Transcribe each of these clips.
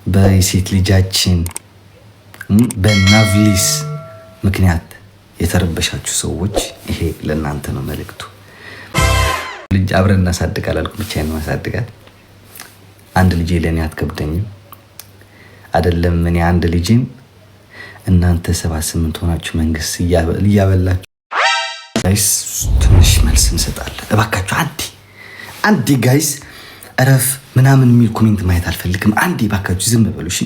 በሴት ልጃችን በናቭሊስ ምክንያት የተረበሻችሁ ሰዎች ይሄ ለእናንተ ነው መልእክቱ። ልጅ አብረን እናሳድጋለን አልኩ፣ ብቻዬን ማሳድጋት። አንድ ልጅ ለኔ አትከብደኝም አይደለም። እኔ አንድ ልጅን እናንተ 78 ሆናችሁ መንግስት እያበላችሁ ጋይስ፣ ትንሽ መልስ እንሰጣለን እባካችሁ። አንዴ ጋይስ እረፍ ምናምን የሚል ኮሜንት ማየት አልፈልግም። አንዴ እባካችሁ ዝም በሉ እሺ።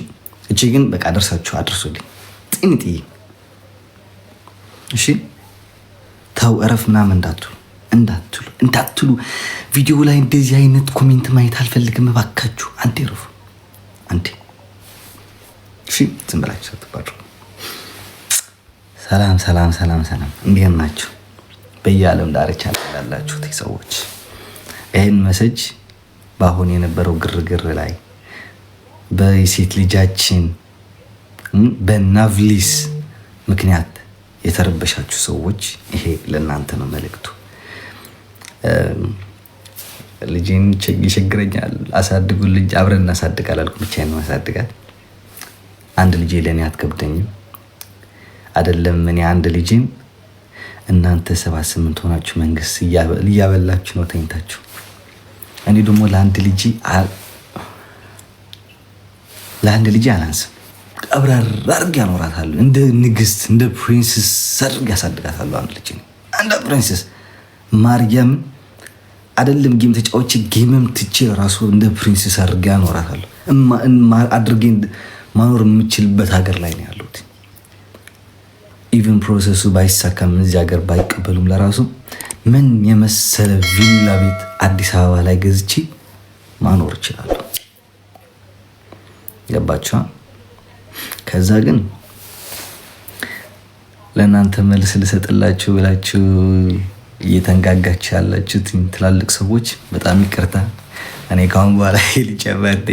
እቺ ግን በቃ ደርሳችሁ አድርሱልኝ ጥንጥ። እሺ ተው እረፍ ምናምን እንዳትሉ ቪዲዮ ላይ እንደዚህ አይነት ኮሜንት ማየት አልፈልግም እባካችሁ። አንዴ እረፉ አንዴ እሺ። ዝም ብላችሁ ተባሩ። ሰላም እንዴት ናችሁ? በየዓለም ዳርቻ ያላችሁ ሰዎች ይሄን መሰጅ በአሁን የነበረው ግርግር ላይ በሴት ልጃችን በናቭሊስ ምክንያት የተረበሻችሁ ሰዎች ይሄ ለእናንተ ነው መልእክቱ። ልጅን ይቸግረኛል አሳድጉልኝ፣ አብረን እናሳድጋለን አልኩ፣ ብቻዬን ማሳድጋት። አንድ ልጅ ለኔ አትከብደኝም አይደለም። እኔ አንድ ልጅን እናንተ 78 ሆናችሁ መንግስት እያበላችሁ ነው ተኝታችሁ። እኔ ደግሞ ለአንድ ልጅ አላንስም። አብራር አድርጌ አኖራታለሁ። እንደ ንግስት እንደ ፕሪንሰስ አድርጌ ያሳድጋታለሁ። አንድ ልጅ እንደ ፕሪንሰስ ማርያም አይደለም ጌም ተጫውቼ ጌምም ትቼ ራሱ እንደ ፕሪንሰስ አድርጌ አኖራታለሁ። አድርጌ ማኖር የምችልበት ሀገር ላይ ነው ያለሁት። ኢቭን ፕሮሰሱ ባይሳካም እዚህ ሀገር ባይቀበሉም ለራሱ ምን የመሰለ ቪላ ቤት አዲስ አበባ ላይ ገዝቼ ማኖር እችላለሁ። ገባችሁ? ከዛ ግን ለእናንተ መልስ ልሰጥላችሁ ብላችሁ እየተንጋጋችሁ ያላችሁት ትላልቅ ሰዎች በጣም ይቅርታ። እኔ ካሁን በኋላ ልጨበጥ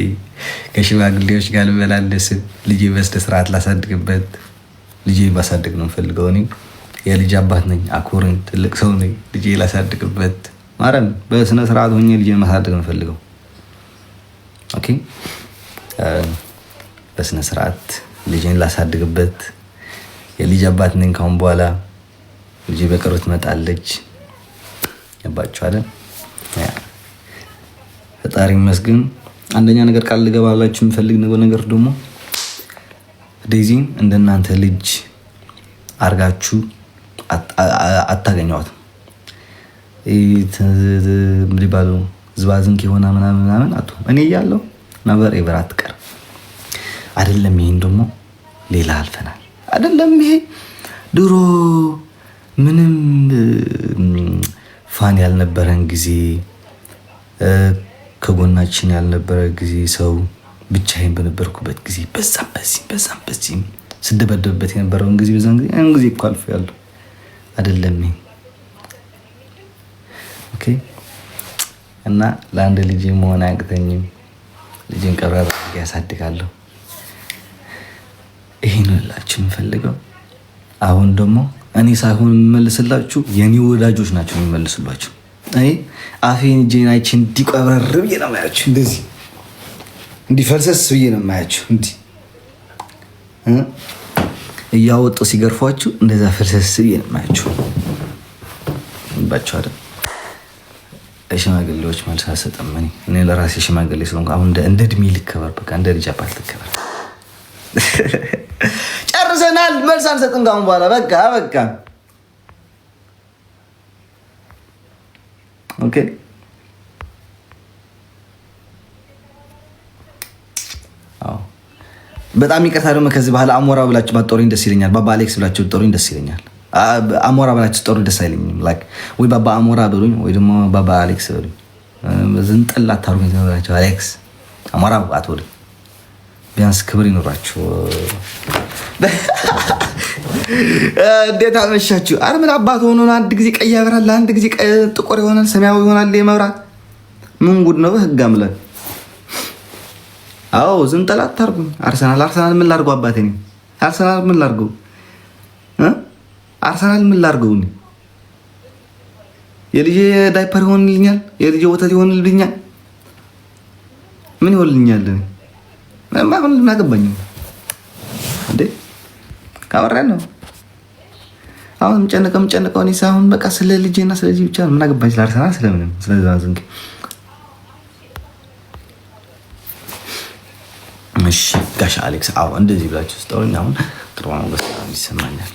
ከሽማግሌዎች ጋር ልመላለስ፣ ልጄ በስነ ስርዓት ላሳድግበት። ልጄ ማሳደግ ነው የምፈልገው። እኔ የልጅ አባት ነኝ፣ አኮረኝ፣ ትልቅ ሰው ነኝ። ልጄ ላሳድግበት ማረም በስነ ስርዓት ሆኜ ልጄን ማሳደግ ነው የምፈልገው። ኦኬ፣ በስነ ስርዓት ልጄን ላሳድግበት የልጅ አባት ነኝ። ካሁን በኋላ ልጄ በቅርቡ ትመጣለች። ያባችሁ አይደል? ፈጣሪ ይመስገን። አንደኛ ነገር ቃል ልገባላችሁ የምፈልግ ነገር ደግሞ ዴዚን እንደናንተ ልጅ አርጋችሁ አታገኘዋትም። ምሪባሉ ዝባዝንክ የሆነ ምናምን አቶ እኔ እያለሁ ነበር ኤቨር አትቀር አይደለም። ይሄን ደግሞ ሌላ አልፈናል አይደለም። ይሄ ድሮ ምንም ፋን ያልነበረን ጊዜ፣ ከጎናችን ያልነበረ ጊዜ፣ ሰው ብቻዬን በነበርኩበት ጊዜ በዛም በዚህም ስደበደብበት የነበረውን ጊዜ በዛን ጊዜ እኮ አልፌያለሁ አይደለም። ኦኬ። እና ለአንድ ልጅ መሆን አያቅተኝም። ልጅን ቀብራራ ያሳድጋለሁ። ይሄን ልላችሁ የምፈልገው አሁን ደግሞ እኔ ሳይሆን የምመልስላችሁ የኔ ወዳጆች ናቸው የሚመልሱላችሁ። አይ አፌን እጄን አይቼ እንዲቀብረር ብዬ ነው የማያችሁ። እንደዚህ እንዲፈልሰስ ብዬ ነው የማያችሁ። እንዲህ እያወጡ ሲገርፏችሁ እንደዛ ፈልሰስ ብዬ ነው የማያችሁ። ባቻው አይደል? ለሽማግሌዎች መልስ አልሰጥም። እኔ ለራሴ ሽማግሌ ስለሆንኩ አሁን እንደ እድሜ ልከበር፣ በቃ እንደ ልጅ አባት ልከበር። ጨርሰናል። መልስ አልሰጥም ካሁን በኋላ በቃ። ኦኬ። በጣም ይቅርታ ደግሞ ከዚህ በኋላ አሞራ ብላችሁ ባትጠሩኝ ደስ ይለኛል። ባባ አሌክስ ብላችሁ ብትጠሩኝ ደስ ይለኛል። አሞራ ብላችሁ ትጠሩኝ ደስ አይለኝም። ላይክ ወይ ባባ አሞራ ብሉኝ ወይ ደግሞ ባባ አሌክስ ብሉኝ። ዝንጠል አታርጉኝ። ተብላችሁ አሌክስ አሞራ አትበሉኝ። ቢያንስ ክብር ይኖራችሁ። እንዴት አመሻችሁ? አረ ምን አባት ሆኖ አንድ ጊዜ ቀይ ያበራል፣ አንድ ጊዜ ጥቁር ይሆናል፣ ሰማያዊ ይሆናል የመብራት ምን ጉድ ነው? በህግ አምላክ። አዎ ዝንጠል አታርጉኝ። አርሰናል ምን ላርገው? አባቴ ነኝ። አርሰናል ምን ላርገው? አርሰናል ምን ላርገው? የልጄ ዳይፐር ይሆንልኛል፣ የልጄ ወተት ይሆንልኛል። ምን ይሆንልኛል? አሁን ምን አገባኝ እንዴ? ካወራን ነው አሁን ጨነቀው እኔ ሳይሆን በቃ ስለ ልጄና ስለ ልጄ ብቻ ምን አገባኝ? ስለ አርሰናል ስለምንም ስለዛ ዝንቅ። እሺ ጋሽ አሌክስ አዎ እንደዚህ ብላችሁ ስጠውኝ አሁን ጥሩ ነው ይሰማኛል።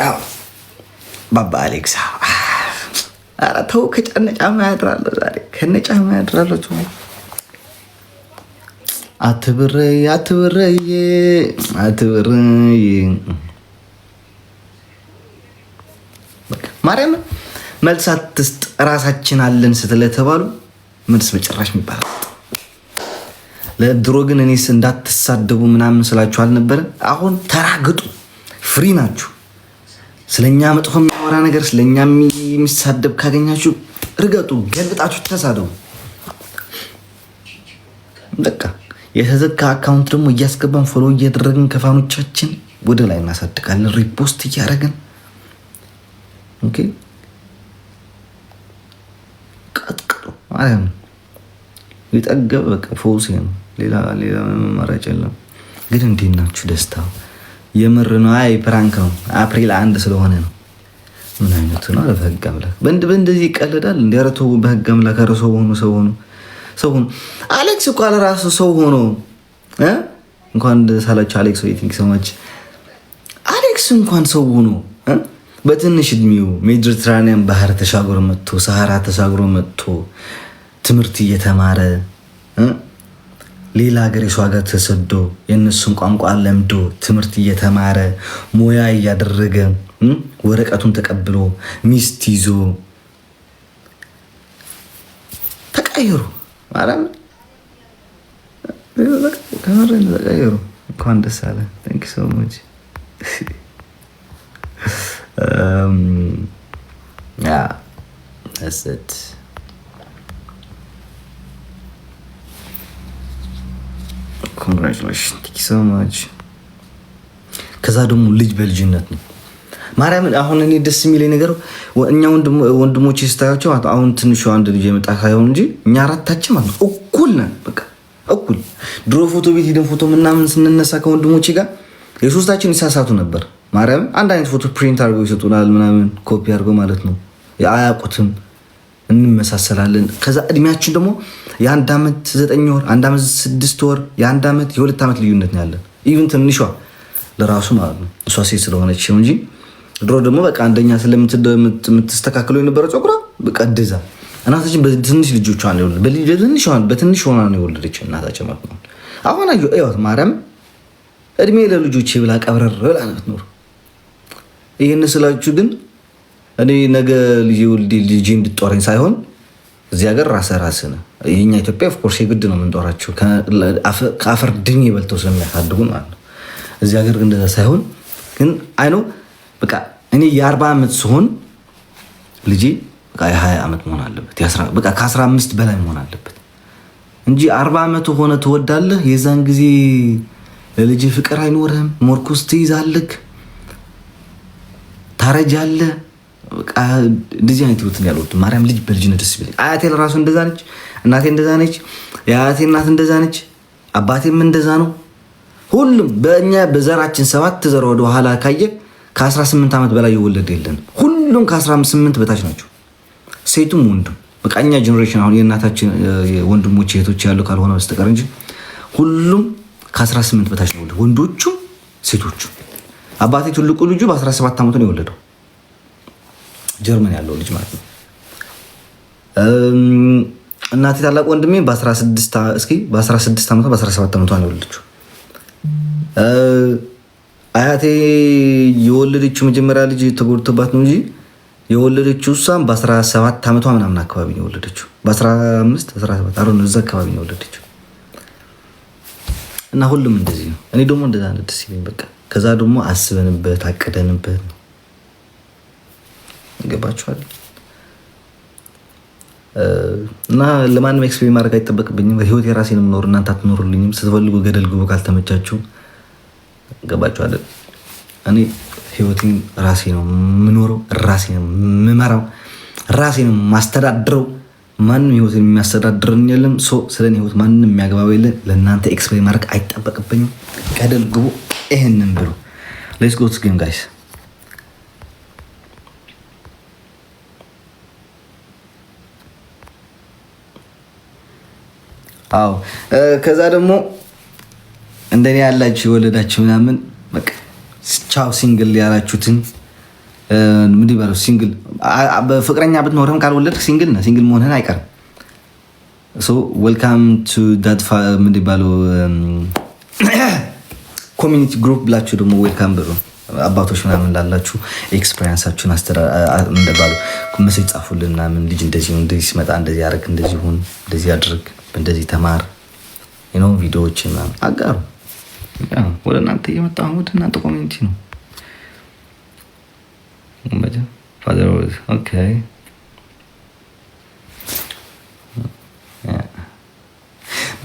አዎ ባባ አሌክስ ኧረ ተው ከጫማ ያድራለሁ ዛሬ ከነጫማ ያድራለሁ። አትብረይ ማርያም መልስ አትስጥ ራሳችን አለን ስትለተባሉ መልስ በጭራሽ የሚባል ለድሮ ግን እኔስ እንዳትሳደቡ ምናምን ስላችሁ አልነበረ? አሁን ተራግጡ፣ ፍሪ ናችሁ። ስለኛ መጥፎ የሚያወራ ነገር ስለኛ የሚሳደብ ካገኛችሁ ርገጡ፣ ገልብጣችሁ ተሳደቡ። በቃ የተዘጋ አካውንት ደግሞ እያስገባን ፎሎ እያደረግን ከፋኖቻችን ወደ ላይ እናሳድጋለን፣ ሪፖስት እያደረግን ኦኬ። ቀጥቅጡ ማለት ነው። የጠገበ በቃ ፎውስ ነው። ሌላ መመራጭ የለም። ግን እንዴት ናችሁ? ደስታው የምር ነው? አይ ፕራንክ ነው። አፕሪል 1 ስለሆነ ነው። ምን አይነቱ ነው? በህግ አምላክ በእንደዚህ ይቀልዳል? እንዲያረቱ በህግ አምላክ ኧረ ሰው ሆኑ። አሌክስ እኮ አለራሱ ሰው ሆኖ እንኳን ሳላችሁ አሌክስ ዌቲንግ ሰማች። አሌክስ እንኳን ሰው ሆኖ በትንሽ እድሜው ሜዲትራኒያን ባህር ተሻግሮ መጥቶ ሰሃራ ተሻግሮ መጥቶ ትምህርት እየተማረ ሌላ ሀገር የሰው ሀገር ተሰዶ የእነሱን ቋንቋ ለምዶ ትምህርት እየተማረ ሙያ እያደረገ ወረቀቱን ተቀብሎ ሚስት ይዞ ተቀይሩ ማለት ከመረን ተቀይሩ። እንኳን ደስ አለ። ታንክ ዩ ሶ ማች that's it. Congratulations. Thank you so much. ከዛ ደግሞ ልጅ በልጅነት ነው ማርያምን። አሁን እኔ ደስ የሚለኝ ነገር እኛ ወንድሞቼ ስታያቸው አሁን ትንሹ አንድ ልጅ የመጣ ሳይሆን እንጂ እኛ አራታችን ማለት እኩል ነን። በቃ እኩል። ድሮ ፎቶ ቤት ሄደን ፎቶ ምናምን ስንነሳ ከወንድሞቼ ጋር የሶስታችን ይሳሳቱ ነበር። ማርያም አንድ አይነት ፎቶ ፕሪንት አድርገው ይሰጡናል ምናምን ኮፒ አድርገው ማለት ነው። አያውቁትም፣ እንመሳሰላለን። ከዛ እድሜያችን ደግሞ የአንድ ዓመት 9 ወር፣ 1 ዓመት 6 ወር፣ የ1 ዓመት የ2 ዓመት ልዩነት ነው ያለን። ኢቭን ትንሿ ለራሱ ማለት ነው እሷ ሴት ስለሆነች እንጂ ድሮ ደግሞ በቃ አንደኛ ስለምትስተካከለው የነበረ ፀጉሯ በቃ እንደዛ። እናታችን በትንሽ ልጆቿ ነው የወለደች፣ በትንሽ ሆና ነው የወለደች እናታችን ማለት ነው። አሁን አዩት ማርያም እድሜ ለልጆቼ ብላ ቀብረር ብላ ነው። ይህን ስላችሁ ግን እኔ ነገ ልጄ እንድጦረኝ ሳይሆን እዚህ ሀገር ራስህ ነህ። የኛ ኢትዮጵያ ኦፍኮርስ የግድ ነው የምንጦራቸው ከአፈር ድሜ በልተው ስለሚያሳድጉን ማለት ነው። እዚህ ሀገር ግን እንደዛ ሳይሆን ግን አይኖ በቃ እኔ የ40 ዓመት ሲሆን ልጄ በቃ የ20 ዓመት መሆን አለበት፣ በቃ ከ15 በላይ መሆን አለበት እንጂ 40 ዓመት ሆነ ትወዳለህ፣ የዛን ጊዜ ለልጅ ፍቅር አይኖርህም፣ ሞርኩስ ትይዛለህ፣ ታረጃለህ። በቃ እንደዚህ አይነት ህይወት ያሉት ማርያም ልጅ በልጅነት ደስ ቢለኝ። አያቴ ለራሱ እንደዛ ነች፣ እናቴ እንደዛ ነች፣ የአያቴ እናት እንደዛ ነች፣ አባቴም እንደዛ ነው። ሁሉም በእኛ በዘራችን 7 ዘር ወደ ኋላ ካየ ከ18 ዓመት በላይ የወለደ የለን። ሁሉም ከ18 በታች ናቸው፣ ሴቱም ወንዱም። በቃ እኛ ጀነሬሽን አሁን የእናታችን ወንድሞች እህቶች ያሉ ካልሆነ በስተቀር እንጂ ሁሉም ከ18 በታች ነው፣ ወንዶቹም ሴቶቹም። አባቴ ትልቁ ልጁ በ17 ዓመቱ ነው የወለደው፣ ጀርመን ያለው ልጅ ማለት ነው። እናቴ ታላቅ ወንድሜ በ16 ዓመቷ በ17 ዓመቷ ነው የወለደችው። አያቴ የወለደችው መጀመሪያ ልጅ ተጎድቶባት ነው እንጂ የወለደችው እሷም በ17 ዓመቷ ምናምን አካባቢ ነው የወለደችው። በ15 17 አሮ ነው እዛ አካባቢ ነው የወለደችው። እና ሁሉም እንደዚህ ነው። እኔ ደግሞ እንደዛ ነው ደስ ይለኝ በቃ። ከዛ ደግሞ አስበንበት አቅደንበት ነው። ገባችኋል? እና ለማንም ኤክስፔሪመንት ማድረግ አይጠበቅብኝም። ህይወት የራሴን የምኖር እናንተ አትኖሩልኝም። ስትፈልጉ ገደል ግቡ ካልተመቻችሁ። ገባችኋል? እኔ ህይወቴን ራሴ ነው የምኖረው፣ ራሴ ነው የምመራው፣ ራሴ ነው ማስተዳድረው። ማንም ህይወት የሚያስተዳድርን የለም። ስለኔ ህይወት ማንም የሚያገባው የለም። ለእናንተ ኤክስፕሌን ማድረግ አይጠበቅብኝም። ቀደል ግቡ፣ ይሄንን ብሉ። ሌትስ ጎ ቱ ጌም ጋይስ። አዎ ከዛ ደግሞ እንደኔ ያላችሁ የወለዳችሁ ምናምን በቃ ቻው ሲንግል ያላችሁትን ምን ይባላል? ሲንግል በፍቅረኛ ብትኖርም ካልወለድክ ሲንግል ነህ። ሲንግል መሆንህን አይቀርም። ሶ ዌልካም ቱ ዳት ምን ይባላል ኮሚኒቲ ግሩፕ ብላችሁ ደግሞ ዌልካም ብሎ አባቶች ምናምን ላላችሁ ኤክስፒሪየንሳችሁን እንደባሉ መሴጅ ጻፉልን ምናምን ልጅ እንደዚህ እንደዚህ ሲመጣ እንደዚህ ያደርግ እንደዚህ ሁን እንደዚህ አድርግ እንደዚህ ተማር ቪዲዮዎች ምናምን አጋሩ። ወደ እናንተ እየመጣሁ ወደ እናንተ ኮሚኒቲ ነው።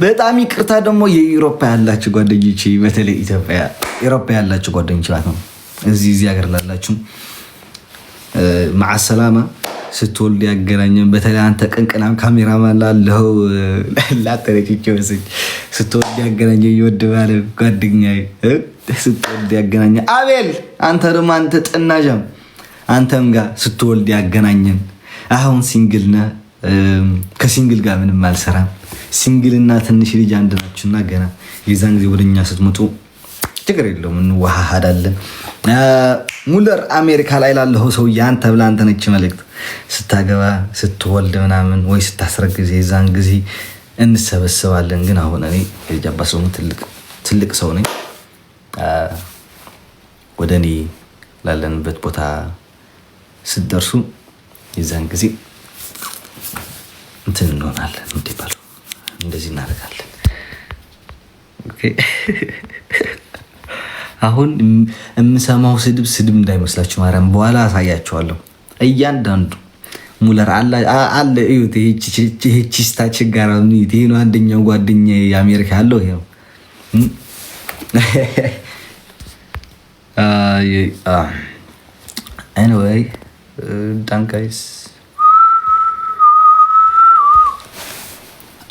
በጣም ይቅርታ ደግሞ የኢሮፓ ያላችሁ ጓደኞች፣ በተለይ ኢሮፓ ያላችሁ ጓደኞች ማለት ነው እዚህ ሀገር ላላችሁ ማዓሰላማ ስትወልድ ያገናኘን። በተለይ አንተ ቅንቅናም ካሜራማን ላለው ላተረችቸው ስትወልድ ያገናኘ ይወድ ባለ ጓደኛዬ ስትወልድ ያገናኘ አቤል፣ አንተ ደግሞ አንተ ጥናጃም አንተም ጋር ስትወልድ ያገናኘን። አሁን ሲንግል ነህ፣ ከሲንግል ጋር ምንም አልሰራም። ሲንግልና ትንሽ ልጅ አንድ ናችሁና ገና የዛን ጊዜ ወደኛ ስትመጡ ችግር የለውም እንዋሃዳለን። ሙለር አሜሪካ ላይ ላለኸው ሰውዬ አንተ ብላ አንተ ነች መልእክት ስታገባ ስትወልድ ምናምን ወይ ስታስረግዝ የዛን ጊዜ እንሰበሰባለን። ግን አሁን እኔ የጃባ ሰው ትልቅ ሰው ነኝ። ወደ እኔ ላለንበት ቦታ ስትደርሱ የዛን ጊዜ እንትን እንሆናለን። እንዲባለው እንደዚህ እናደርጋለን። ኦኬ አሁን የምሰማው ስድብ እንዳይመስላችሁ ማርያም፣ በኋላ አሳያችኋለሁ። እያንዳንዱ ሙለር አለ እዩት። ይሄ ቺስታ ችጋራ ይሄ ነው። አንደኛው ጓደኛ የአሜሪካ ያለው ይሄ ነው። ኤኒዌይ ዳንካይስ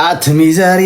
አትሚ ዛሬ